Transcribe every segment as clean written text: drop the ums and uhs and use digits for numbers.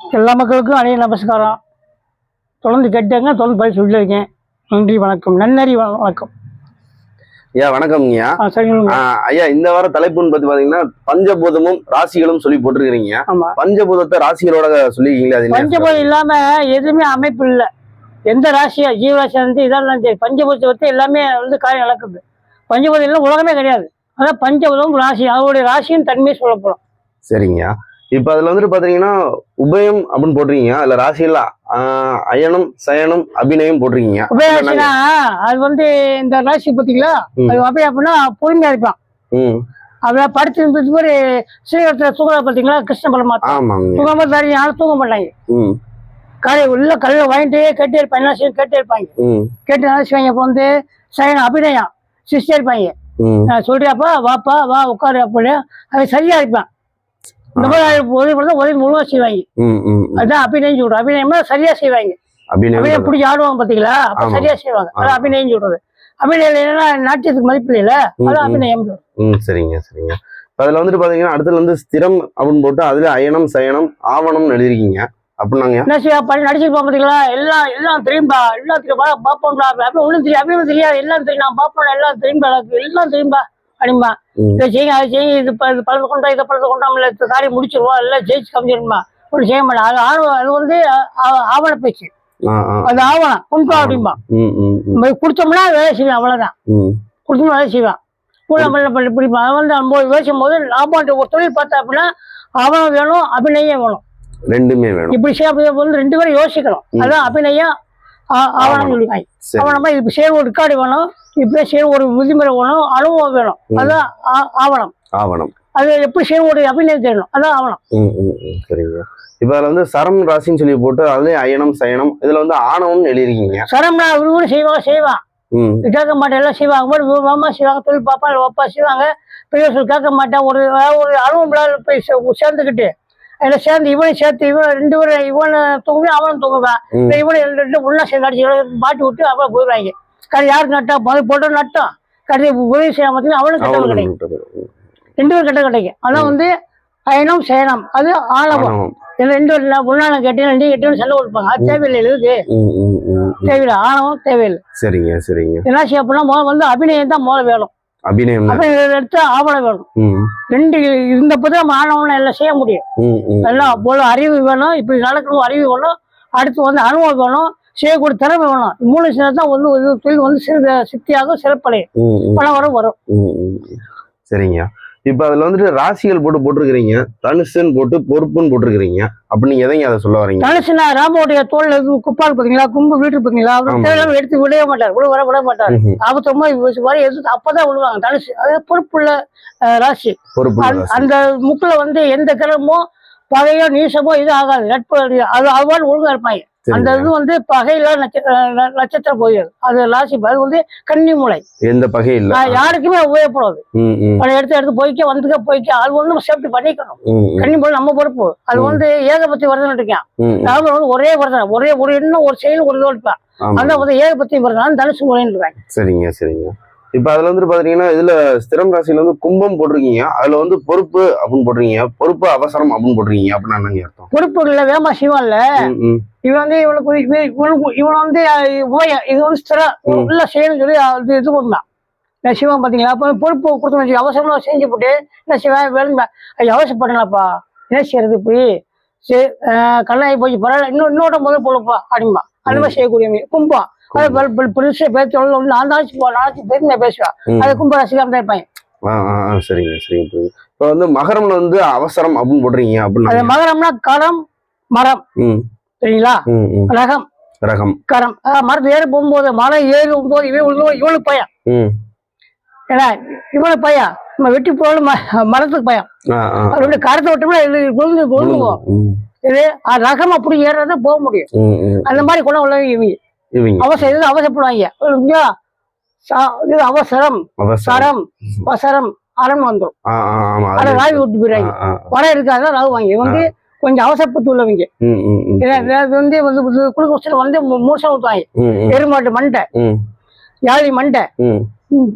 எல்லா மக்களுக்கும் அனைய நமஸ்காரம். தொடர்ந்து கேட்டாங்க, தொடர்ந்து பதில் சொல்லியிருக்கேன். நன்றி, வணக்கம். நன்னறி வணக்கம். ஐயா வணக்கம்ங்கய்யா. சரிங்க ஐயா, இந்த வார தலைப்புன்னு பத்தி பாத்தீங்கன்னா பஞ்சபூதமும் ராசிகளும் சொல்லி போட்டிருக்கிறீங்க. ஆமா, பஞ்சபூதத்தை ராசிகளோட சொல்லிருக்கீங்களா? அது பஞ்சபூதம் இல்லாம எதுவுமே அமைப்பு இல்லை. எந்த ராசியா ஜீவராசி வந்து இதெல்லாம் சரி, பஞ்சபூதத்தை வச்சு எல்லாமே வந்து காரியம் நடக்குது. பஞ்சபூதம் இல்லை உலகமே கிடையாது. அதான் பஞ்சபூதம் ராசி, அவருடைய ராசியின் தன்மையை சொல்ல போறோம். சரிங்கய்யா. இப்ப அதுல வந்துட்டு பாத்தீங்கன்னா உபயம் அப்படின்னு போட்டிருக்கீங்க. அதுல ராசியில அயனம் சயனம் அபிநயம் போட்டிருக்கீங்க. உபயராசினா அது வந்து இந்த ராசி பார்த்தீங்களா, அது உபயம் அப்படின்னா பொறுமையா இருப்பான். அவ படுத்து ஒரு ஸ்ரீரத்துல தூங்குறா பார்த்தீங்களா, கிருஷ்ண பரமாத்மா தூங்காம வேற யாரும் தூங்க மாட்டாங்க. காலை உள்ள கல்ல வாங்கிட்டே கேட்டே இருப்பாங்க, என்ன செய்யும் கேட்டே இருப்பாங்க. கேட்டு என்ன செய்வாங்க, இப்போ வந்து சயனம் அபிநயம் சிரிச்சே இருப்பாங்க. சொல்றியாப்பா, வாப்பா வா உட்காரு அப்படின்னு அவன் சரியா இருப்பான். இந்த மாதிரி உதவி முழுவா செய்வாங்க. அதுதான் அபிநயம் சொல்றோம். அபிநயம்னா சரியா செய்வாங்க. அபிநயம் பிடிச்சி ஆடுவாங்க பாத்தீங்களா, அப்ப சரியா செய்வாங்க. அதான் அபிநயம் சொல்றது. அபிநயம் என்னன்னா நாட்டியத்துக்கு மதிப்பு இல்ல, அதான் அபிநயம் சொல்றோம். சரிங்க சரிங்க. அதுல வந்துட்டு பாத்தீங்கன்னா அடுத்துல வந்து ஸ்திரம் அப்படின்னு போட்டு அதுல அயனம் சயனம் ஆவணம் எழுதிருக்கீங்க. அப்படின்னாங்க என்ன செய்வா படி நடிச்சிருப்பா பாத்தீங்களா, எல்லாம் எல்லாம் தெரியும்பா, எல்லாம் தெரியும்பா, பாப்போம்டா அப்படி ஒண்ணும் தெரியும், அப்படின்னு தெரியாது, எல்லாம் தெரியும், நான் பாப்போம், எல்லாம் தெரியும்பா, எல்லாம் தெரியும்பா அப்படிம்பா. இதை செய்யுங்க அதை செய்யுங்க, இது பழத்தை கொண்டா இதை பழத்தை கொண்டாமல காரியம் முடிச்சிருவோம், எல்லாம் ஜெயிச்சு காமிச்சிருமா, ஒன்றும் செய்ய மாட்டேன். அது அது வந்து ஆவண பேச்சு, அது ஆவணம் கொண்டு அப்படிம்பா. குடிச்சோம்னா வேலை செய்வேன், அவ்வளவுதான். குடிச்சோம்னா வேலை செய்வான். கூட பிடிப்பான். அது வந்து நம்ம யோசிக்கும் போது லாபம் ஒரு தொழில் பார்த்தா அப்படின்னா ஆவணம் வேணும், அபிநயம் வேணும், ரெண்டுமே வேணும். இப்படி செய்ய வந்து ரெண்டு பேரும் யோசிக்கணும். அதான் அபிநயம் ஆவணம் சொல்லிருக்காங்க. ஆவணமா இப்ப செய்ய ஒரு ரெக்கார்டு வேணும், இப்படி செய்ய ஒரு விதிமுறை வேணும், அனுபவம் வேணும், அதான் ஆவணம். ஆவணம் அது எப்படி செய்ய ஒரு அபிநயம் தெரியணும், அதான் ஆவணம். சரிங்க. இப்ப அதுல வந்து சரம் ராசின்னு சொல்லி போட்டு அதுல அயனம் சயனம் இதுல வந்து ஆணவம் எழுதிருக்கீங்க. சரம்னா விரும்பும் செய்வான் கேட்க மாட்டேன், எல்லாம் செய்வாங்க. மாமா செய்வாங்க, தொழில் பாப்பா அப்பா செய்வாங்க, பெரிய சொல் கேட்க மாட்டேன். ஒரு அனுபவம் போய் சேர்ந்துக்கிட்டு அதில் சேர்ந்து இவனை சேர்த்து இவன் ரெண்டு பேரும் இவனை தூங்குவேன் அவனும் தூங்குவேன். இவனை ரெண்டு ஒன்னா சேர்ந்து அடிச்சு மாட்டி விட்டு அப்புறம் போயிடுவாங்க. கடை யாருக்கு நட்டம் முதல் போட்டோ நட்டம், கடைசி உதவி செய்ய பார்த்தீங்கன்னா அவனுக்கு கட்டம் கிடைக்கும், ரெண்டு பேரும் கட்டம் கிடைக்கும். அதான் வந்து அயனம் சயனம், அது ஆணவம். ரெண்டு பேரும் ஒன்னா கேட்டீங்க நீ கேட்டீங்கன்னு சண்டை கொடுப்பாங்க. அது தேவையில்லை, இருக்கு தேவையில்லை, ஆணவம் தேவையில்லை. சரிங்க சரிங்க. என்ன செய்ய அப்படின்னா முதல் வந்து அபிநயம் தான் முதல்ல வேணும். அபிநயம் எடுத்து ஆவணம் வேணும். ரெண்டு இருந்தப்போது நம்ம ஆணவம் எல்லாம் செய்ய முடியும். எல்லாம் போல அறிவு வேணும், இப்படி நடக்கணும் அறிவு வேணும், அடுத்து வந்து அனுபவம் வேணும், செய்யக்கூடிய திறமை வேணும். மூணு தான் வந்து தொழில் வந்து சித்தியாக சிறப்படையும், பணம் வரும். சரிங்க. இப்ப அதுல வந்துட்டு ராசிகள் போட்டிருக்கிறீங்க, தனுசுன்னு போட்டு பொறுப்புன்னு போட்டிருக்கிறீங்க. அப்படி நீங்க எதைங்க அதை சொல்ல வரீங்க? தனுசுனா ராமோடைய தோல் குப்பால் பாத்தீங்களா, கும்பு வீட்டு பாத்தீங்களா, அவர் எடுத்து விடவே மாட்டார், விட மாட்டார். 49 வரை எடுத்து அப்பதான் விடுவாங்க. தனுசு அது பொறுப்புள்ள ராசி. அந்த முக்குல வந்து எந்த கிழமும் பகையோ நீசமோ இது ஆகாது, நட்பு அது அவ்வாறு ஒழுங்கா இருப்பாங்க. அந்த இது வந்து பகையில நட்சத்திரம் போயிடுது, அது ராசி. அது வந்து கன்னி மூளை, எந்த பகை இல்ல, யாருக்குமே உபயோகப்படாது. எடுத்து போய்க்க அது ஒண்ணு சேஃப்டி பண்ணிக்கணும். கன்னி மூளை நம்ம பொறுப்பு. அது வந்து ஏகபத்தி வருதுன்னு இருக்கேன். ராமர் வந்து ஒரே வருதான், ஒரு எண்ணம் ஒரு செயல் ஒரு தோல்ப்பேன். அதான் வந்து ஏகபத்தி வருதான் தனுசு மூலைன்னு இருக்காங்க. சரிங்க சரிங்க. இப்ப அதுல வந்து பாத்தீங்கன்னா இதுல ஸ்திரம் ராசியில வந்து கும்பம் போட்டிருக்கீங்க, அதுல வந்து பொறுப்பு அப்படின்னு போட்டிருக்கீங்க, பொறுப்பு அவசரம் அப்படின்னு போட்டிருக்கீங்க. அப்படின்னா என்னங்க அர்த்தம்? பொறுப்பு இல்ல வேமா சிவம் இல்ல, இவன் வந்து இவன் வந்து இது வந்து ஸ்திரம் உள்ள செய்யணும்னு சொல்லி இது பண்ணலாம். சிவன் பாத்தீங்களா, அப்ப பொறுப்பு கொடுத்து அவசரமா செஞ்சு போட்டு என்ன செய்வேன் வேணுங்க, அவசரப்படலாம்ப்பா, என்ன செய்யறது இப்படி சரி கண்ணாடி போய் பரவாயில்ல, இன்னொரு முதல் பொழுப்பா அப்படிம்பா. அந்த மாதிரி செய்யக்கூடிய கும்பம் பெருசா பேச்சு நான் நாளைக்கு பெருமையா பேசுவேன். அது கும்பராசிக்காரன் தான் இருப்பாங்க. சரிங்க சரிங்க. இப்ப வந்து மகரம்ல வந்து அவசரம் அப்படின்னு போடுறீங்க. அப்படின்னு மகரம்னா கரம் மரம் சரிங்களா, ரகம் ரகம் கரம். மரத்து ஏறி போகும்போது மரம் ஏறும் போது இவனுக்கு பயம், ஏன்னா இவனுக்கு பயம் நம்ம வெட்டி போகணும், மரத்துக்கு பயம். அப்படி கரத்தை விட்டோம்னா விழுந்துவோம். இது ரகம் அப்படி ஏறத போக முடியும். அந்த மாதிரி குணம் உள்ளவங்க இவங்க. அவசரம் அவசரப்படுவாங்க. இது அவசரம் சரம் வசரம் அறம் வந்துடும், அதை ராவி விட்டு போயிடுவாங்க. பணம் இருக்காது ராவு வாங்கி வந்து கொஞ்சம் அவசரப்பட்டு உள்ளவங்க. வந்து குளிக்க வந்து மூசம் ஊற்றுவாங்க. எருமாட்டு மண்டை, யாழி மண்டை,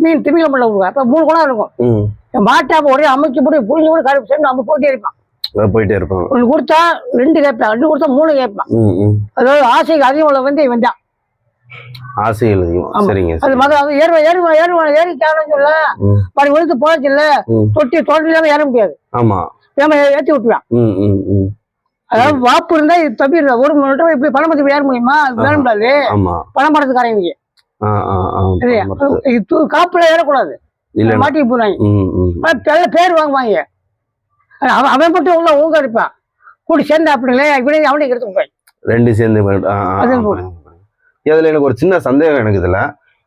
மீன் திமிழ மண்டை விடுவாங்க. அப்ப 3 குணம் இருக்கும். மாட்டை ஒரே அமைக்க போட்டு புரிஞ்சு கூட கருப்பு சேர்ந்து நம்ம போட்டி அடிப்பான். போயிட்டே இருப்பாங்க. ஒன்று கொடுத்தா 2 கேட்பான், 2 கொடுத்தா 3 கேட்பான். அதாவது ஆசைக்கு அதிகம் உள்ள வந்து இவன் தான். ஆசை எழுதியும் சரிங்க. அது மகன் அது ஏறி கேரன்னு சொல்ல படி விழுத்து போச்சு இல்ல, தொட்டி தோட்டலாம ஏற முடியாது. ஆமா ஏற்றி விட்டுருவான். அதாவது வாப்பு இருந்தா இது தப்பி ஒரு மட்டும் இப்படி பணம் பத்தி ஏற முடியுமா? ஏற முடியாது. பணம் படத்துக்காரங்க காப்புல ஏறக்கூடாது, மாட்டி போனாங்க. பேர் வாங்குவாங்க. அவன் மட்டும் உள்ள ஊங்க அடிப்பான், கூட்டி சேர்ந்து அப்படிங்களே இப்படி அவனுக்கு எடுத்து போய் 2 சேர்ந்து. அதுல எனக்கு ஒரு சின்ன சந்தேகம் எனக்கு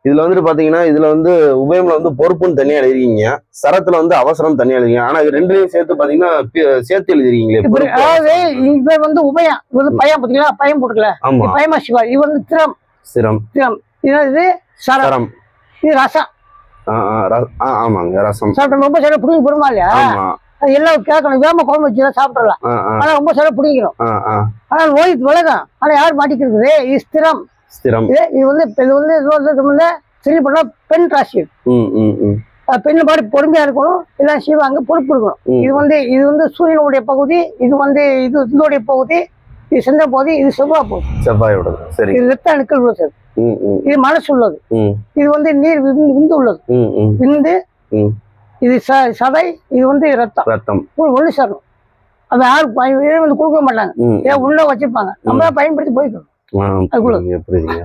இதுல வந்துட்டு பாத்தீங்கன்னா இதுல வந்து உபயம்ல வந்து பொறுப்புன்னு தனியா எழுதிருக்கீங்க, சரத்துல வந்து அவசரம் தனியா எழுதிங்க. ஆனா இது 2லையும் சேர்த்து பாத்தீங்கன்னா சேர்த்து எழுதிருக்கீங்களே. அதாவது இவ வந்து உபயம், இது வந்து பையன் பாத்தீங்களா, பையன் போட்டுக்கல, பயமா சிவா. இது வந்து திறம் சிரம் திறம். இது சரம், இது ரசம். ஆமாங்க ரசம் சாப்பிட்டோம். ரொம்ப சில புடிங்கி போடுமா இல்லையா? அது எல்லாம் கேட்கணும். வேம குழம்பு வச்சுதான் சாப்பிடலாம். ஆனா ரொம்ப சில பிடிக்கணும். ஆனா நோய் விலகும். ஆனா யார் மாட்டிக்கிறது? இது ஸ்திரம். இது வந்து சரி பண்ணா பெண் ராசி. பெண்ணு பாடி பொறுமையா இருக்கணும், எல்லாம் செய்வாங்க, பொறுப்பு இருக்கணும். இது வந்து சூரியனுடைய பகுதி, இது வந்து இதனுடைய பகுதி, இது சென்ற பகுதி, இது செவ்வாய் பகுதி, செவ்வாயோட. சரி, இது ரத்த அணுக்கள் உள்ளது, இது மனசு உள்ளது, இது வந்து நீர் விந்து உள்ளது, விந்து, இது சதை, இது வந்து ரத்தம் ஒண்ணு சேரணும். அது யாரும் வந்து கொடுக்க மாட்டாங்க, ஏன் உள்ள வச்சிருப்பாங்க, நம்ம பயன்படுத்தி போய்க்கணும். புரியுதுங்க.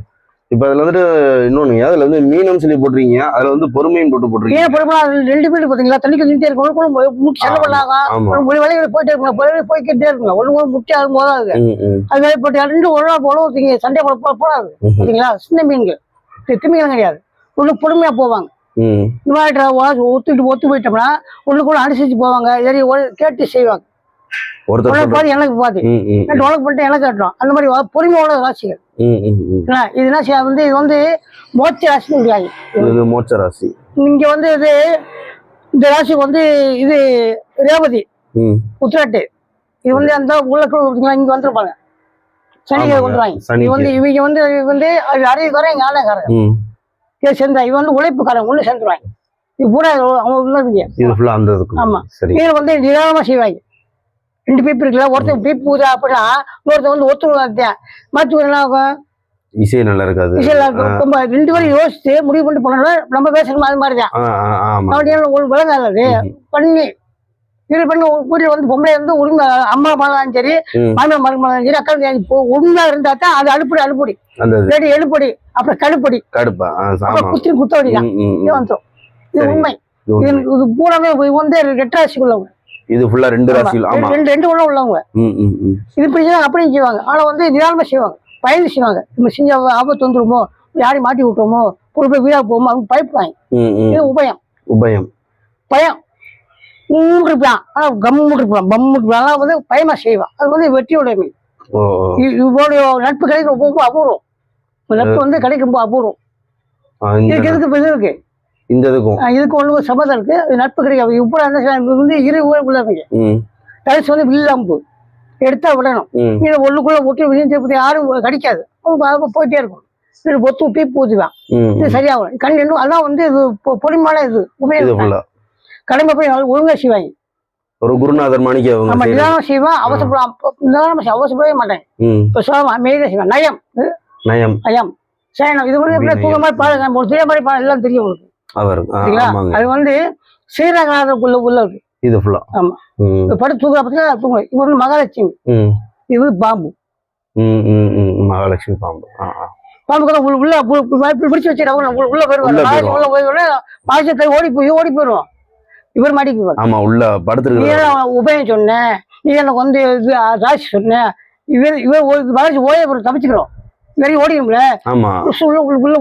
இப்ப அதுல வந்துட்டு இன்னொன்னு, அதுல வந்து மீனம் சொல்லி போட்டுறீங்க, அதுல வந்து பொறுமையும் போட்டுறீங்க. ஏன் பொறுமை? 2 பேர் பாத்தீங்களா, தண்ணிக்கு நின்றுட்டே இருக்கும், செல்ல பண்ணாங்க, ஒரு வேலைகளை போயிட்டே இருக்குங்க, போய்கிட்டே இருக்குங்க, ஒண்ணு முட்டி ஆகும் போதாது. அது வேலை போட்டு 2 ஒழுங்கா போடுவோம், சண்டை போடாது பாத்தீங்களா. சின்ன மீன்கள் திமிங்கலம் கிடையாது, ஒண்ணு பொறுமையா போவாங்க. இந்த மாதிரி ஒத்து போயிட்டோம்னா ஒண்ணுக்குள்ள அனுசரிச்சு போவாங்க, கேட்டு செய்வாங்க. பாதி எனக்கு பாதி உனக்கு பண்ணிட்டு எனக்கு கட்டுறோம். அந்த மாதிரி பொறுமையோட ராசிகள். இது வந்து இது வந்து மோட்ச ராசி. மோட்ச ராசி இங்க வந்து இது இந்த ராசிக்கு வந்து இது ரேவதி உத்திராட்டு. இது வந்து அந்த உள்ள இங்க வந்துருப்பாங்க, சனிக்கிழமை வந்துருவாங்க. இவங்க வந்து அறிவுக்காரன், எங்க ஆணையக்காரன் சேர்ந்தா இவன் வந்து உழைப்புக்காரன் ஒண்ணு சேர்ந்துருவாங்க. இது பூரா அவங்க உள்ள. ஆமா, இது வந்து நிதானமா செய்வாங்க. 2 பீப்பு இருக்குல்ல, ஒருத்தர் பீப்பு ஊதா அப்படின்னா இன்னொருத்தர் வந்து ஒத்துழைப்பு மாற்றி என்ன ஆகும்? இசை நல்லா இருக்காது. 2 பேரும் யோசிச்சு முடிவு பண்ணிட்டு போனோம்னா நம்ம பேசணும். அது மாதிரிதான் விலங்காது பண்ணி இது பண்ணி வீட்டுல வந்து பொம்பளை வந்து உரிமை அம்மா மகளாலும் சரி, மாமியா மருமகளும் சரி, அக்கா உண்மையா இருந்தா தான் அது அழுப்படி எழுப்படி, அப்புறம் கடுப்படி, குத்தி குத்தவடிதான் வந்துடும். இது உண்மை. இது பூராமே வந்து 8 ராசிக்குள்ளவங்க. இது ஃபுல்லா 2 ராசிகள். ஆமா, 2 உள்ள உள்ளவங்க. இது இப்படி செய்வாங்க, அப்படியும் செய்வாங்க. ஆனா வந்து நிதானமா செய்வாங்க, பயந்து செய்வாங்க. நம்ம செஞ்ச ஆபத்து வந்துருமோ, யாரையும் மாட்டி விட்டுருமோ, பொறுப்பை வீணா போமோ அவங்க பயப்படுவாங்க. இது உபயம். பயம் இருப்பான், ஆனா கம்முட்டு இருப்பான், பம்முட்டு இருப்பான். வந்து பயமா செய்வான். அது வந்து வெற்றியோட மீன். இவருடைய நட்பு கிடைக்கிற ரொம்ப அபூர்வம். நட்பு வந்து கிடைக்கும் ரொம்ப அபூர்வம். இருக்கு இதுக்கு ஒண்ணு சம்மதம் இருக்கு. நட்பு கிடைக்காது. இப்போ வந்து இரு உள்ளவங்க கடைசி வந்து வில்லம்பு எடுத்தா விடணும். ஒண்ணுக்குள்ள ஒட்டி விழுந்து யாரும் கிடைக்காது, போயிட்டே இருக்கும். ஒத்து பீப்பு ஊத்துவான், இது சரியாகும். கண் இன்னும் அதான் வந்து இது பொறுமையான இது உபயோகம். கடமை போய் ஒழுங்கா செய்வாங்க. ஒரு குருநாதர் மாணிக்க நம்ம நிதானம் செய்வான், அவசரப்படவே மாட்டேன். இப்ப சொல்லுவான் மெயினா செய்வான். நயம் சயனம், இது வந்து தூங்க மாதிரி பாருங்க, ஒரு தெரிய மாதிரி பாருங்க, எல்லாம் தெரியும் உங்களுக்கு. அது வந்து ஸ்ரீரங்கநாதருக்குள்ள உள்ள இருக்கு. இது ஃபுல்லா. ஆமா, படுத்து தூங்குற பத்தில தூங்க. இது வந்து மகாலட்சுமி, இது பாம்பு. மகாலட்சுமி பாம்பு. பாம்பு உள்ள பிடிச்சு வச்சிருக்காங்க, உள்ள போயிருவாங்க. உள்ள போய் பாய்ச்சத்தை ஓடி போயிடுவோம். இவர் மாட்டிக்குவார். ஆமா, உள்ள படுத்துருக்கு. உபயம் சொன்னேன், நீ எனக்கு வந்து ராசி சொன்னேன். இவர் ஓய தப்பிச்சுக்கிறோம், நிறைய ஓடிடும்ல.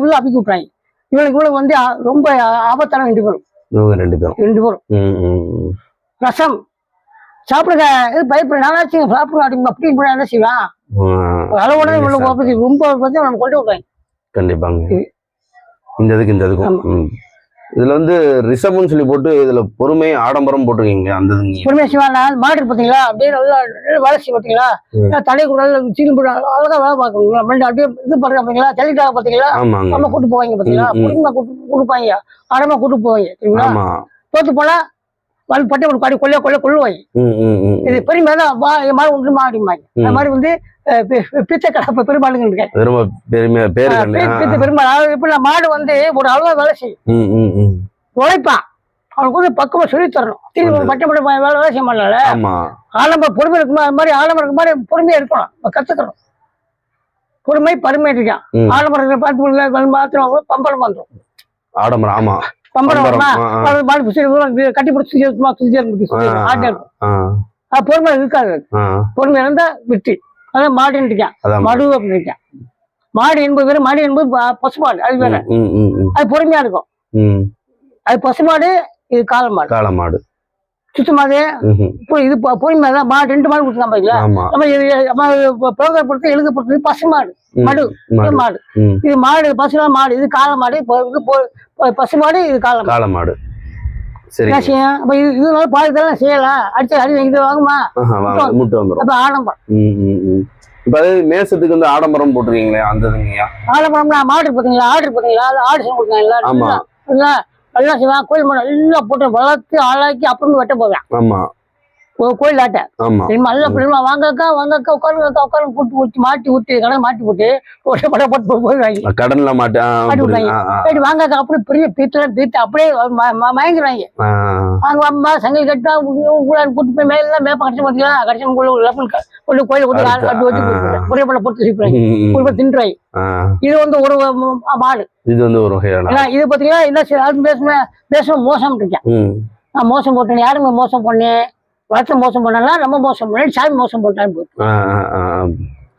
உள்ள அப்பி விட்டுறாங்க. இவளுக்கு வந்து ரொம்ப ஆபத்தான 2 பேரும். ரசம் சாப்பிடுங்க, பயப்பட நாளாச்சு சாப்பிடுங்க அப்படி என்ன செய்வான்? அளவோட ரொம்ப நம்ம கொண்டு விடுறாங்க. கண்டிப்பாங்க. இந்த இதுக்கும் இதுல வந்து ரிசப்னு சொல்லி போட்டு இதுல பொறுமை ஆடம்பரம் போட்டிருக்கீங்க. அந்த பொறுமையா செய்வாங்க. மாடு பாத்தீங்களா, அப்படியே நல்லா வேலை செய்ய பாத்தீங்களா, தலையை கூட சீக்கிரம் போட்டு அழகா வேலை பார்க்கணும். அப்படியே இது பண்றாங்க பாத்தீங்களா, ஜல்லிக்காக பாத்தீங்களா, நம்ம கூட்டு போவாங்க பாத்தீங்களா, பொறுமையா கொடுப்பாங்க, ஆடமா கூட்டு போவாங்க. சரிங்களா? தோத்து போனா வந்து பட்டை போட்டு பாடி கொள்ளுவாங்க. இது பெருமை தான் மாடு ஒன்று மாடிமாங்க. அது மாதிரி வந்து பிச்சைக்கடை பெருமாளுங்க இருக்காங்க. பெருமாள் எப்படி மாடு வந்து ஒரு அளவா வேலை செய்யும், உழைப்பான். அவனுக்கு வந்து பக்குவம் சொல்லி தரணும். திரும்பி பட்டை போட்டு வேலை செய்ய மாட்டால. ஆடம்பரம் பொறுமை இருக்குமா, அது மாதிரி ஆடம்பரம் இருக்க மாதிரி பொறுமையா இருக்கணும், கத்துக்கணும். பொறுமை பருமை இருக்கான். ஆடம்பரத்தை பார்த்து மாத்திரம் பம்பரம் வந்துடும். ஆடம்பரம் ஆமா பம்பரம் கட்டி பிடிச்சி பொறுமை இருக்காது. பொறுமை இருந்தா வெற்றி. அதான் மாடுன்னு இருக்கான், மடு அப்படின்னு இருக்கான். மாடு என்பது வேறு, மாடு என்பது பசுமாடு, அது வேற. அது பொறுமையா இருக்கும். அது பசுமாடு, இது காளமாடு. சுத்தமாது இது பொறுமையா தான். மாடு 2 மாடு கொடுத்துருக்கான் பாத்தீங்களா. நம்ம புரோக்கர் பொறுத்து எழுத பொறுத்து பசுமாடு, மடு மாடு. இது மாடு பசுமா மாடு, இது காளமாடு. பசுமாடு, இது காளமாடு. அப்ப இதனால பாதுகாப்பு செய்யலாம். அடிச்சு அடி இது வாங்குமா அப்ப ஆடம்பரம். இப்ப மேசத்துக்கு வந்து ஆடம்பரம் போட்டுருக்கீங்களே, அந்த ஆடம்பரம்னா மாடு பாத்தீங்களா, ஆடு கொடுத்தாங்க எல்லாம் செய்வான். கோயில் மாடு எல்லாம் போட்டு வளர்த்து ஆளாக்கி அப்புறம் வெட்ட போவேன். கோயில் ஆட்ட நல்லா பிள்ளைமா வாங்கக்கா உட்காருங்க கூட்டு மாட்டி ஊட்டி கடை மாட்டி போட்டு போயிடுவாங்க. கடன்ல மாட்டி வாங்கக்கா அப்படி பெரிய பீத்து அப்படியே மயங்கிடுவாங்க. அவங்க அம்மா சங்கிலி கட்டா கூட்டு போய் மேலாம் மேப்ப கடிச்சு பார்த்தீங்களா, கடிச்சு கொண்டு கோயில் ஒரே போட்டு தின்றாங்க. இது வந்து ஒரு மாடு. இது வந்து ஒரு இது பாத்தீங்கன்னா என்ன பேச மோசம் இருக்கேன். நான் மோசம் போட்டேன், யாருமே மோசம் பண்ணேன், வளர்த்த மோசம் பண்ணலாம், நம்ம மோசம் பண்ண சாமி மோசம் போட்டான்னு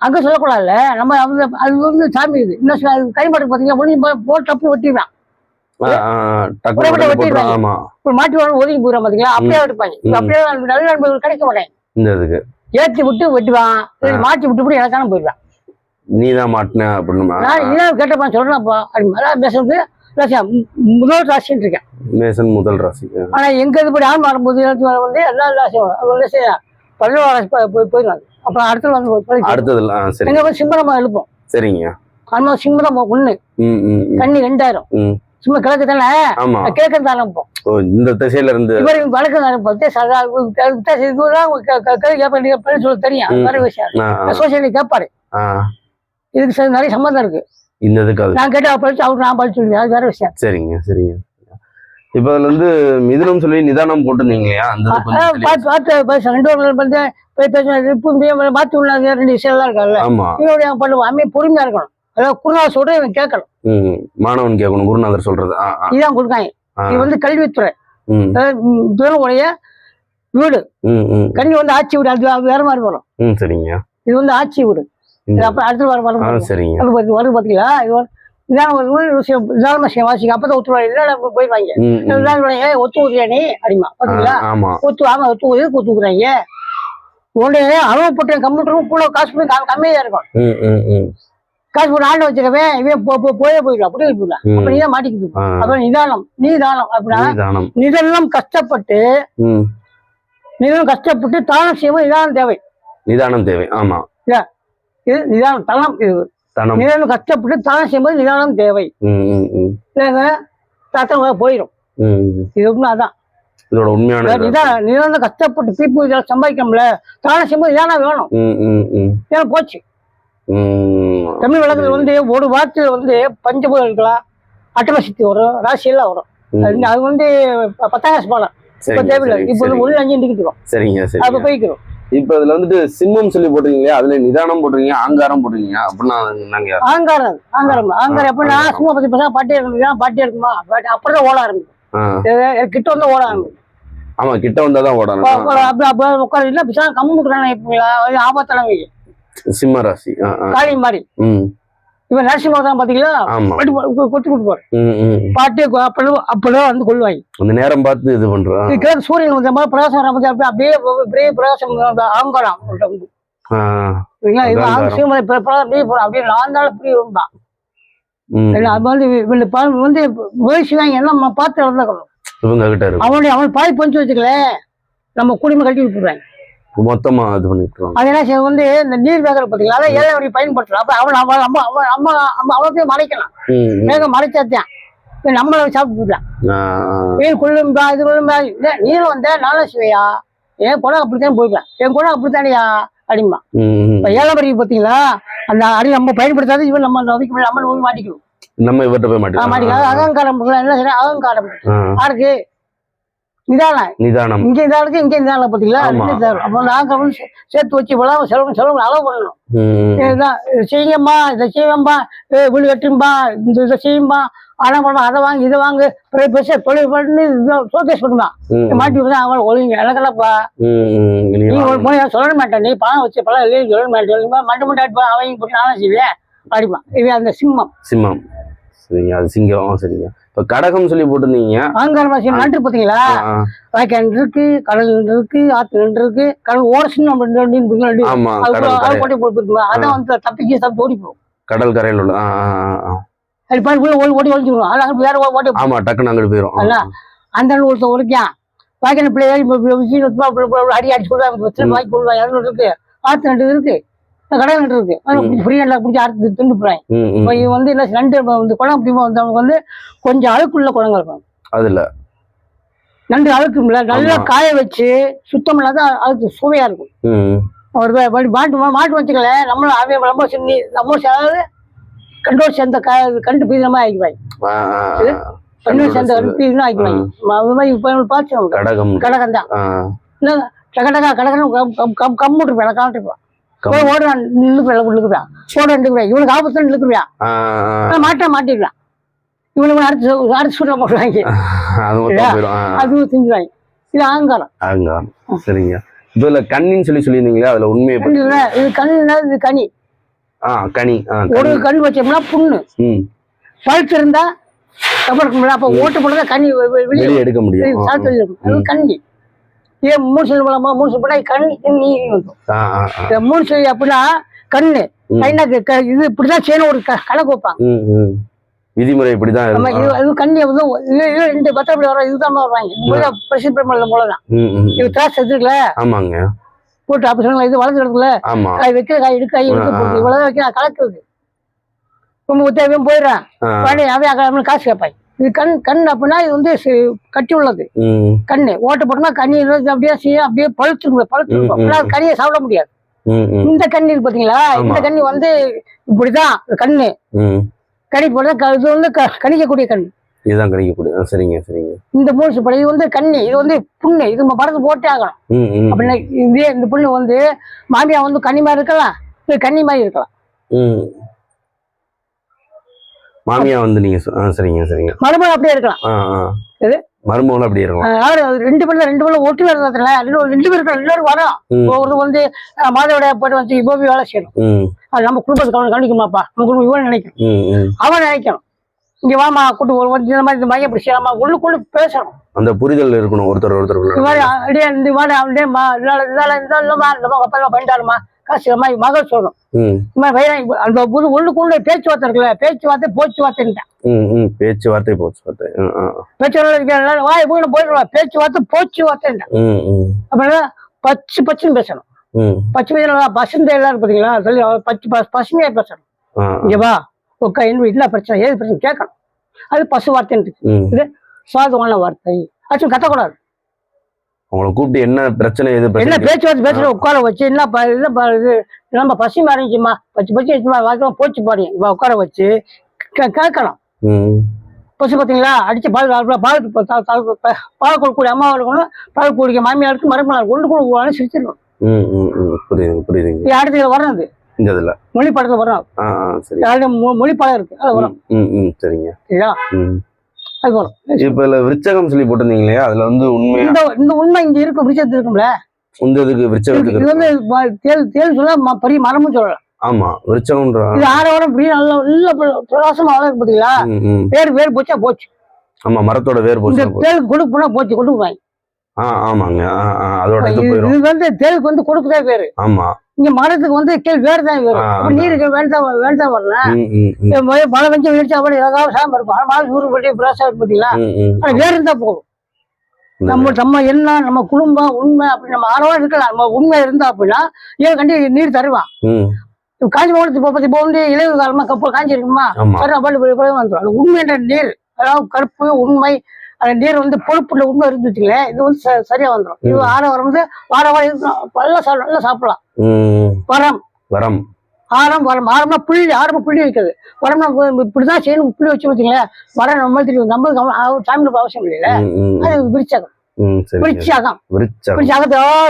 அங்க சொல்லக்கூடாதுல்ல. நம்ம அது வந்து சாமி. இது இன்னும் கைமாட்டு பாத்தீங்கன்னா போட்டு தப்பு வெட்டிடுவான், வெட்டிடுவாங்க. மாட்டி வாங்க ஒதுங்கி போயிடும் பாத்தீங்களா, அப்படியே எடுப்பாங்க. அப்படியே நல்ல நண்பர்கள் கிடைக்க மாட்டேன். ஏற்றி விட்டு வெட்டுவான், மாட்டி விட்டு எனக்கான போயிடுவான். நீதான் மாட்டின அப்படின்னு நான் கேட்டப்பா சொல்றேன்ப்பா. அது பேசுறது முதல் ராசின்னு இருக்கேன். மேசன் முதல் ராசி. ஆனா எங்க இது படி ஆண் வரும்போது வந்து எல்லா ராசியும் போயிடுவாங்க. அப்புறம் அடுத்ததுல எங்க வந்து சிம்மரமா எழுப்போம். சரிங்க. அது சிம்மரம் 1 கண்ணி 2000 சும்மா கிழக்கு தானே, கிழக்கு தான் அனுப்போம். இந்த திசையில இருந்து வடக்கு சொல்ல தெரியும். அது மாதிரி விஷயம் சோசியலி கேட்பாரு. இதுக்கு நிறைய சம்பந்தம் இருக்கு. நான் கேட்டா படிச்சு அவருக்கு நான் படிச்சு சொல்லுவேன், அது வேற விஷயம். சரிங்க. இப்ப அதுல வந்து மிதுனம் சொல்லி நிதானம் போட்டுருந்தீங்க இல்லையா, மாத்தி உள்ள 2 விஷயம் எல்லாம் இருக்காங்க. பண்ணுவோம் அம்மையை பொறுமையா இருக்கணும். அதாவது குருநாதர் சொல்றேன் இவன் கேட்கணும், மாணவன் கேட்கணும் குருநாதர் சொல்றது. இதான் கொடுக்காங்க. இது வந்து கல்வித்துறை உடைய வீடு. கண்ணி வந்து ஆட்சி வீடு, அது வேற மாதிரி வரும். சரிங்க. இது வந்து ஆட்சி வீடு. அப்புறம் அடுத்து வரும் பாத்தீங்களா. இதான் ஒரு விஷயம். வாசிக்க அப்பதான் ஒத்துவாங்க போயிடுவாங்க. ஒத்து ஊதியானே அடிமா பாத்தீங்களா. ஒத்து ஊதுறாங்க. உடனே அவன் கம்ப்யூட்டரும் கூட காசு போய் கம்மியா இருக்கும். காசு போட்டு ஆண்டு வச்சுக்கவே இவன் போயிடும், அப்படியே போயிடலாம். அப்ப நீதான் மாட்டிக்கிட்டு. அப்புறம் நீதானம் அப்படின்னா நிதனம் கஷ்டப்பட்டு தானம் செய்வது நிதானம் தேவை. ஆமா, இது நிதானம் தனம். இது நிதானம் கஷ்டப்பட்டு தானம் செய்யும்போது நிதானம் தேவை. இல்லைங்க தாத்தா போயிடும். இது அதான் இதோட உண்மையான நிதானம் கஷ்டப்பட்டு பீப்பு இதெல்லாம் சம்பாதிக்கல. தானம் செய்யும்போது நிதானம் வேணும். போச்சு. தமிழ் வழக்குல வந்து ஒரு வார்த்தையில வந்து பஞ்சபூதம் இருக்கலாம், அட்டமசக்தி வரும், ராசி எல்லாம் வரும். அது வந்து 10ஆம் கிளாஸ் பாடம். இப்ப தேவையில்லை. இப்ப 1-5 டிக்கெட். சரிங்க. அப்ப போய்க்கிறோம். இப்ப இதுல வந்துட்டு சிம்மம் சொல்லி போட்டுருக்கீங்க, அதுல நிதானம் போட்டுருக்கீங்க, ஆங்காரம் போட்டுருக்கீங்க. அப்படின்னா ஆங்காரம் எப்படின்னா சும்மா 10 பசங்க பாட்டே இருக்குமா, அப்படிதான் ஓட ஆரம்பிக்கும். கிட்ட வந்து ஓட ஆரம்பிக்கும். ஆமா, கிட்ட வந்தாதான் ஓடணும். உட்கார பிசா கம்மு கொடுக்குறாங்க. ஆபத்தான சிம்ம ராசி காளி மாதிரி. இப்ப நரசிம்மதான் பாத்தீங்களா, கொத்து கொடுப்பாரு பாட்டே. அப்பதான் வந்து கொள்வாங்க. அந்த நேரம் பார்த்து இது பண்றோம். சூரியன் வந்து பிரகாசம் அப்படியே பிரகாசம் ஆங்காரம் அப்படியே 4 நாள் அப்படி இருந்தான். அது வந்து முயற்சிவாங்க என்ன பார்த்து நடந்துக்கணும். அவன் பாய் பஞ்சு வச்சுக்கல, நம்ம குடிமை கட்டி விட்டுறாங்க மொத்தமா. இது பண்ணிட்டு அது என்ன வந்து இந்த நீர் வேகல் பாத்தீங்களா, அதை 7 வரை பயன்படுத்தலாம். அப்ப அவன் அவன் போய் மறைக்கலாம். வேகம் மறைச்சாத்தான் நம்மள சாப்பிட்டு போயிடலாம். வெயில் கொள்ளும்பா இது கொள்ளும்பா நீரும் வந்த நானும் செய்வையா என் குணம் அப்படித்தான் போயிடலாம், என் குணம் அப்படித்தானியா அப்படிம்பா. இப்ப ஏழாம் அறிவு பார்த்தீங்களா, அந்த அறிவு நம்ம பயன்படுத்தாத இவன் நம்ம நம்ம மாட்டிக்கணும், நம்ம இவர்கிட்ட போய் மாட்டிக்கலாம். அகங்காரம் என்ன செய்ய, அகங்காரம் யாருக்கு நிதானம். இங்க நிதானத்துக்கு இங்க நிதானம் பார்த்தீங்களா. அப்போ நாங்க சேர்த்து வச்சு செலவு அளவு பண்ணணும். செய்யுங்கம்மா, இதை செய்வேன்பா, வீடு கட்டும்பா, இந்த இதை செய்யும்பா, அதை பண்ண அதை வாங்கி இதை வாங்க பெருசா தொழில் பண்ணி ஷோகேஸ் பண்ணுவான். மாட்டி விட்டு அவங்க ஒழுங்க எனக்கெல்லாம்ப்பா நீ சொல்ல மாட்டேன், நீ பணம் வச்சு பழம் இல்லையே சொல்ல மாட்டேன், மண்டை மண்டாட்டு அவங்க போட்டு நானும் செய்வேன் அப்படிமா. இவன் அந்த சிம்மம் சரிங்க, அது சிங்கம். சரிங்க. இப்ப கடகம் சொல்லி போட்டுருந்தீங்க, அகங்காரம் நன்று பார்த்தீங்களா. வாய்க்கால் இருக்கு, கடல் இருக்கு, ஆத்து நன்று இருக்கு, கடல் ஓரசின்னு போட்டி போட்டு அதான் வந்து தப்பிச்சு தப்பி ஓடி போகும் கடல் கரையில் உள்ள ஓடி ஒழிச்சுக்கணும். அது அங்கே வேற ஓட்டி டக்குன்னு அங்கிட்டு போயிடும். அந்த ஒருத்தர் ஒழிக்கான் வாய்க்கால் பிள்ளை அடி அடிச்சு கொடுவாங்க, வாங்கி போடுவாங்க. இரநூறு இருக்கு, ஆத்து நண்டு இருக்கு, கடல் நண்டு இருக்கு, ஃப்ரீ நல்லா பிடிச்சி அறுத்து திண்டு போறாங்க. இது வந்து என்ன நண்டு குளம் அப்படிமா வந்தவங்க வந்து கொஞ்சம் அழுக்குள்ள குளங்கள் இருக்கும், அதுல நண்டு அழுக்கும்ல நல்லா காய வச்சு சுத்தம் இல்லாத அழுக்கு சுவையா இருக்கும். ஒரு மாட்டு வச்சுக்கல நம்மளும் அவைய ரொம்ப சின்னி நம்ம சேர்ந்து கண்டோடு சேர்ந்த கண்டு பீதமா ஆக்கிவாங்க, கண்டோடு சேர்ந்த கண்டு பீதமா ஆக்கிவாங்க. அது மாதிரி இப்ப பார்த்து கடகம் தான் கம்முட்டு இருப்பேன், காமிட்டுருப்பேன் ஓடுறான் நில்லுக்குறான் ஓட நின்றுக்குவேன். இவனுக்கு ஆபத்து நில்லுக்குவியா மாட்டிடுவான், இவனுக்கு அடுத்து சூட்டில் போடுவாங்க, அதுவும் செஞ்சுவாங்க. இது அகங்காரம். சரிங்க. இதுல கண்ணின்னு சொல்லியிருந்தீங்களா, அதுல உண்மையை இது கண்ணு, இது கனி. ஒரு கண் வச்சோம்னா புண்ணு பழுத்து இருந்தா அப்ப ஓட்டு போட்டதான் கனி வெளியே எடுக்க முடியும். கண்ணி ஏன் மூணு சொல்லி போனா கண்ணி மூணு சொல்லி அப்படின்னா கண்ணு இது இப்படிதான் செய்யணும் ஒரு கணக்கு வைப்பாங்க, விதிமுறை இப்படிதான். கண்ணி ரெண்டு பத்திரப்படி வர இதுதான் வருவாங்க, பிரசித்தி போலதான். இது திராட்சை எடுத்துக்கல ஆமாங்க போட்டு அப்படி சொன்னாங்க, இது வளர்ந்து இடத்துல காய் வைக்கிற காய் எடுக்க இவ்வளவுதான் வைக்க கலக்குறது ரொம்ப உத்தேவம் போயிடுறான். அவன் காசு கேட்பாங்க. இது கண் அப்படின்னா இது வந்து கட்டி உள்ளது கண்ணு ஓட்ட போட்டோம்னா கண்ணி அப்படியே செய்ய அப்படியே பழுத்துருக்கும், கனியை சாப்பிட முடியாது. இந்த கண்ணி இருக்கு பாத்தீங்களா, இந்த கண்ணி வந்து இப்படிதான் கண்ணு கனி போட்டா இது வந்து கணிக்கக்கூடிய கண், இதுதான் கணிக்கக்கூடிய. சரிங்க. இந்த மூணு படம் இது வந்து கண்ணி, இது வந்து புண்ணு, இது படத்து போட்டே ஆகணும். அப்படின்னா இதே இந்த புண்ணு வந்து மாமியா வந்து கன்னி மாதிரி இருக்கலாம், இது கன்னி மாதிரி இருக்கலாம். மாமியா வந்து நீங்க சரிங்க மருமகள் அப்படியே இருக்கலாம், மருமகள் அப்படியே இருக்கலாம். ரெண்டு பேரும் ஒட்டு வேறதுல ரெண்டு பேருக்கு எல்லாரும் வரோம். ஒரு வந்து மாதவிட போட்டு வந்து இப்போ வேலை செய்யணும், அது நம்ம குடும்பத்தை கவனிக்குமாப்பா, நம்ம குடும்பம் இவன் நினைக்கணும், அவன் நினைக்கணும். இங்க வாமா கூட்டு ஒரு இந்த மாதிரி இந்த மையம் அப்படி செய்யலாமா உள்ளுக்குள்ள பேசணும், அந்த புரிதல் இருக்கணும் ஒருத்தர். இந்த மாதிரி அப்படியே பண்ணிட்டாருமா காசு மகள் சொல்லணும். இந்த மாதிரி அந்த உள்ளுக்குள்ள பேச்சுவார்த்தை இருக்குல்ல, பேச்சுவார்த்தை பேச்சுவார்த்தை வாய் போய் போயிடலாம், பேச்சுவார்த்தை அப்படின்னா பச்சுன்னு பேசணும். பச்சை பசுந்த எல்லாரும் பார்த்தீங்களா சொல்லி பசுமையா பேசணும். இங்கேவா உக்கா என் வீட்டுல பிரச்சனை ஏது பிரச்சனை கேட்கணும், அது பசு வார்த்தைன்னு இது சுவாதமான வார்த்தை, ஆச்சும் கத்தக்கூடாது. உங்களை கூப்பிட்டு என்ன பிரச்சனை என்ன பேச்சுவார்த்தை உட்கார வச்சு என்ன இது நம்ம பசுமை ஆரம்பிச்சுமா பச்சு போச்சு பாருங்க உட்கார வச்சு கேட்கணும். பசு பார்த்தீங்களா அடிச்சு பால் கொடுக்கூடிய அம்மா இருக்கணும், பால் குடிக்க மாமியா இருக்கு, மரமலா கொண்டு கூட சிரிச்சிடணும். புரியுது. அடுத்த வரணும் இந்த இதுல மொழி படத்துல வரும், மொழி படம் இருக்கு அது வரும். சரிங்க. அது வரும். இப்ப இதுல விருச்சகம் சொல்லி போட்டிருந்தீங்களே, அதுல வந்து உண்மை இந்த உண்மை இங்க இருக்கும், விருச்சத்து இருக்கும்ல, இந்த இதுக்கு விருச்சகத்துக்கு இது வந்து தேல் சொல்ல பெரிய மரமும் சொல்லலாம். ஆமா விருச்சகம் இது ஆரோட நல்ல பிரகாசமா வளர்க்கு பாத்தீங்களா, வேறு போச்சா போச்சு. ஆமா மரத்தோட வேர் போச்சு, தேலுக்கு கொடுக்க போனா போச்சு கொண்டு போவாங்க. ஆமாங்க அதோட இது வந்து தேலுக்கு வந்து கொடுக்குதே வேறு. ஆமா இங்க மரத்துக்கு வந்து வேறு தான் வரும், நீருக்கு வேண்டாம் வரல மழை வெஞ்சு வீழ்ச்சா கூட ஏதாவது சாமி இருக்கும், மழை 100 படி பிரகாசம் இருக்கு பாத்தீங்களா, வேறு இருந்தா போதும். நம்ம என்ன நம்ம குடும்பம் உண்மை அப்படி நம்ம ஆரோட இருக்கலாம், நம்ம உண்மை இருந்தா அப்படின்னா ஏன் கண்டி நீர் தருவான். காஞ்சி மாவட்டத்துக்கு இப்போ வந்து இளைவு காலமா கப்பல் காஞ்சி இருக்குமா வந்துடும், அது உண்மைன்ற நீர் அதாவது கருப்பு உண்மை அந்த நீர் வந்து பொறுப்புள்ள உண்மை இருந்து வச்சுங்களேன், இது வந்து சரியா வந்துடும். இது ஆரவாரம் வந்து வார வாரம் இருக்கும், நல்லா சாப்பிடலாம். வரம் வரம் ஆரம்பம் புள்ளி புள்ளி வைக்கிறது. வரம்னா இப்படிதான் செய்யணும், புள்ளி வச்சு வச்சுங்களேன், வர நம்ம தெரியும், நம்ம சாமி அவசியம் இல்லைல்ல. அது விருச்சகம். விருச்சகம்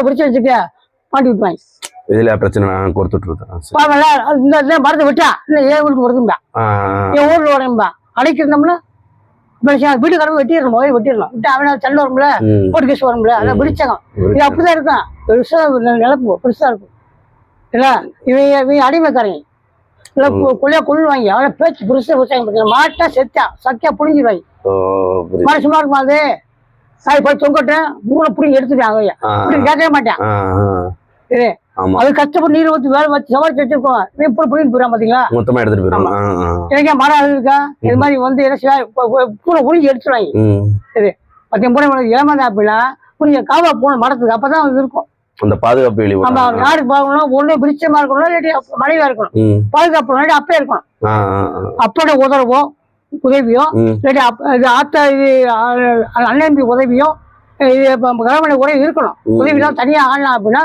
விரிச்சு வச்சுக்க மாட்டி விட்டுவாங்க. இதுல பிரச்சனை கொடுத்துட்டு இந்த மரத்தை விட்டா இல்ல ஏன் ஊருக்கு வருதும்பா, என் ஊர்ல வரேன்பா அடைக்கிறோம்னா வீட்டுக்காரங்க வெட்டிடணும், வெட்டிடணும் விட்டு அவனா சண்டை வரும்ல, போட்டு கேஸ் வரும்ல, அதான் விருச்சகம். இது அப்படிதான் இருக்கும், பெருசா நிலப்பு பெருசா இருக்கும் இல்ல. இவங்க அடிமைக்காரங்க இல்ல, கொள்ளையா கொள்ளுவாங்க, அவனை பேச்சு பெருசா வச்சாங்க, மாட்டா செத்தா சக்கியா புடிஞ்சிருவாங்க. மன சும்மா இருக்குமா அது, நான் போய் தொங்கட்டேன் மூளை புடிங்கி எடுத்துட்டாங்க, கேட்கவே மாட்டேன். இது அது கஷ்டப்பட்டு நீர் ஊற்றி வேலை வச்சு சவாரி வச்சிருக்கோம், இப்படி புடிங்கிட்டு போயிடாம பாத்தீங்களா, மொத்தமா எடுத்துட்டு போயிடும். எனக்கே மரம் இருக்கா இது மாதிரி வந்து பூனை புடிங்கி எடுத்துருவாங்க. இது 10 பூனை ஏமாந்தா அப்படின்னா புரிஞ்ச காவா போன மரத்துக்கு அப்பதான் அது இருக்கும் அந்த பாதுகாப்பு வெளியே. ஆமா, யாரு பார்க்கணும், ஒண்ணு விருச்சமா இருக்கணும், இல்லாட்டி மனைவியா இருக்கணும், பாதுகாப்பு இல்லாட்டி அப்பே இருக்கணும். அப்போட உதவியோ இல்லாட்டி ஆத்தா இது அண்ணன் உதவியோ இது கணவனை உதவி இருக்கணும். உதவிலாம் தனியா ஆடலாம் அப்படின்னா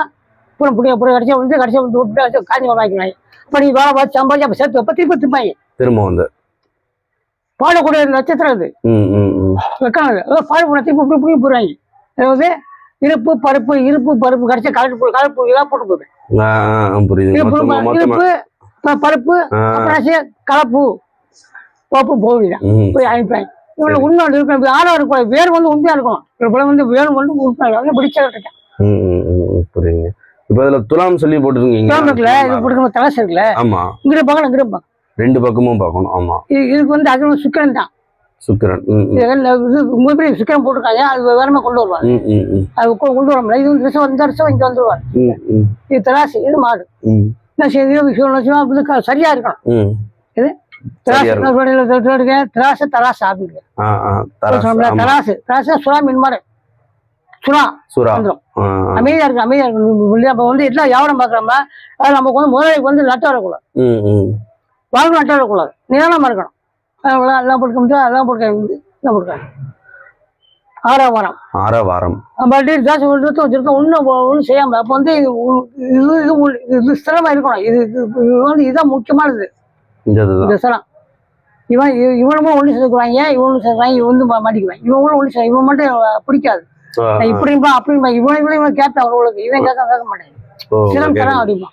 பூனை புடிய கடைசியா வந்து விட்டு காஞ்சி வாங்கிக்கிறாங்க. அப்ப நீ வேலை பார்த்து சம்பாதிச்சு அப்ப சேர்த்து வைப்ப திரும்ப திரும்பாங்க, திரும்ப வந்து பாடக்கூடிய நட்சத்திரம் அது வைக்கணும். பாடக்கூடிய திரும்ப புரிய போடுவாங்க. அதாவது இருப்பு பருப்பு கடைசியா கலப்பு இதெல்லாம் போட்டு போடுவேன். இருப்பு பருப்பு கலப்பு பப்பு போடுவேன் போய் அனுப்பாங்க. இவ்வளவு உண்மை இருக்கணும், ஆழம் இருக்கணும், வேறு வந்து உண்மையா இருக்கணும். வந்து வேறு வந்து உண்மையா பிடிச்சா இருக்கேன். புரியுங்க. இப்ப இதுல துலாம் சொல்லி போட்டுருக்கீங்க, தலசு இருக்குல்ல, ஆமா இங்கிட்ட பார்க்கணும், இங்கிட்ட பார்க்கணும், 2 பக்கமும் பார்க்கணும். ஆமா, இதுக்கு வந்து அது சுக்கிரன் தான், சுக்கிரன் சுக்கிரன் போட்டிருக்காங்க, அது வேறமா கொண்டு வருவாங்க. அது கொண்டு வர இது வந்து இந்த வருஷம் இங்க வந்துருவாங்க. இது தராசு, இது மாடு. சரியா இருக்கணும். இது தராசு தராசு அப்படின்னு தராசு சுறா மீன் மாதிரி அமைதியா இருக்கு, அமைதியா இருக்கு. அப்ப வந்து எல்லாம் வியாபாரம் பாக்குறோமா, அது நமக்கு வந்து முதலாளிக்கு வந்து நட்டம் வரக்கூடாது, வாழ்க்கை நட்டம் வரக்கூடாது, நிதானமா இருக்கணும். எல்லாம் போட்டு அதெல்லாம் போட்டு ஆறாவாரம் ஜாஸ்தி வச்சிருக்கோம், ஒன்னும் செய்யாம. அப்ப வந்து இது ஸ்திரமா இருக்கணும். இது வந்து இதுதான் முக்கியமானது இந்த ஸ்திரம். இவனும் ஒண்ணு சேர்க்குவாங்க, இவனும் சேர்க்குவாங்க, இவன் வந்து மாட்டிக்குவாங்க, இவங்களும் ஒண்ணு இவன் மட்டும் பிடிக்காது, இப்படிப்பா அப்படின்பா, இவன் கேட்பேன் அவர்களுக்கு, இவன் கேட்க மாட்டேன், சிரம் தரான் அப்படின்பா.